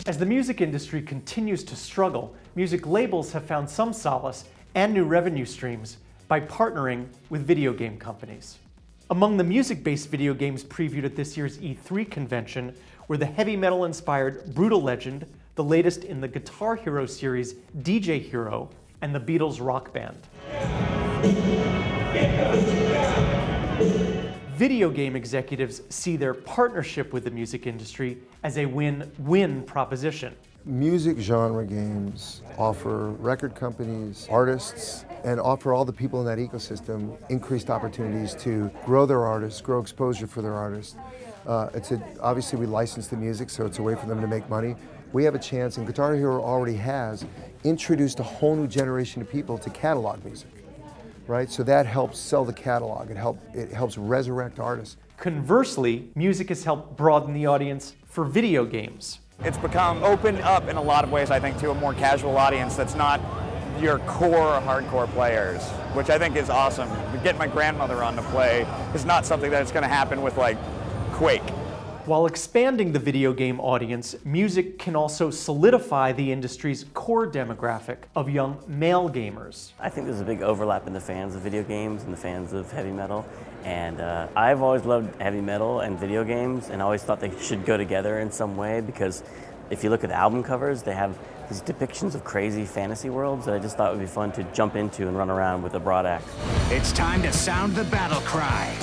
As the music industry continues to struggle, music labels have found some solace and new revenue streams by partnering with video game companies. Among the music-based video games previewed at this year's E3 convention were the heavy metal-inspired Brutal Legend, the latest in the Guitar Hero series DJ Hero, and the Beatles Rock Band. Video game executives see their partnership with the music industry as a win-win proposition. Music genre games offer record companies, artists, and offer all the people in that ecosystem increased opportunities to grow their artists, grow exposure for their artists. Obviously we license the music, so it's a way for them to make money. We have a chance, and Guitar Hero already has, introduced a whole new generation of people to catalog music. Right? So that helps sell the catalog. It helps resurrect artists. Conversely, music has helped broaden the audience for video games. It's become opened up in a lot of ways, I think, to a more casual audience that's not your core hardcore players, which I think is awesome. Getting my grandmother on to play is not something that's going to happen with, like, Quake. While expanding the video game audience, music can also solidify the industry's core demographic of young male gamers. I think there's a big overlap in the fans of video games and the fans of heavy metal. And I've always loved heavy metal and video games, and I always thought they should go together in some way, because if you look at the album covers, they have these depictions of crazy fantasy worlds that I just thought would be fun to jump into and run around with a broad axe. It's time to sound the battle cry.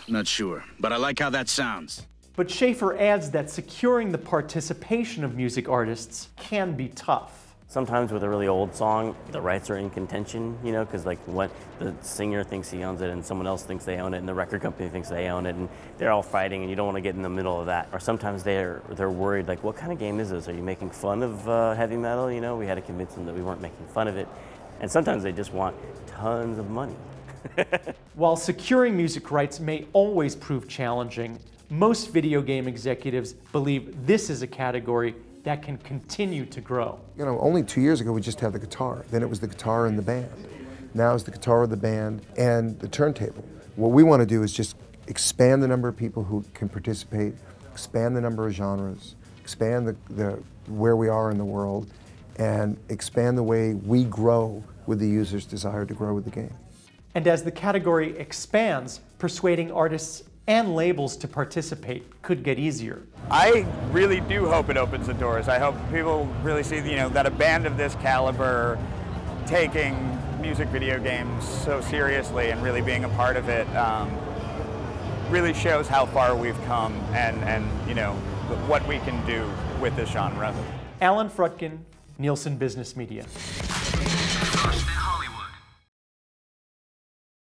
Not sure, but I like how that sounds. But Schaefer adds that securing the participation of music artists can be tough. Sometimes with a really old song, the rights are in contention, you know, because like what the singer thinks he owns it and someone else thinks they own it and the record company thinks they own it, and they're all fighting and you don't want to get in the middle of that. Or sometimes they're worried, like, what kind of game is this? Are you making fun of heavy metal? You know, we had to convince them that we weren't making fun of it. And sometimes they just want tons of money. While securing music rights may always prove challenging, most video game executives believe this is a category that can continue to grow. You know, only 2 years ago we just had the guitar. Then it was the guitar and the band. Now it's the guitar, the band, and the turntable. What we want to do is just expand the number of people who can participate, expand the number of genres, expand where we are in the world, and expand the way we grow with the user's desire to grow with the game. And as the category expands, persuading artists and labels to participate could get easier. I really do hope it opens the doors. I hope people really see, you know, that a band of this caliber taking music video games so seriously and really being a part of it really shows how far we've come and you know, what we can do with this genre. Alan Frutkin, Nielsen Business Media.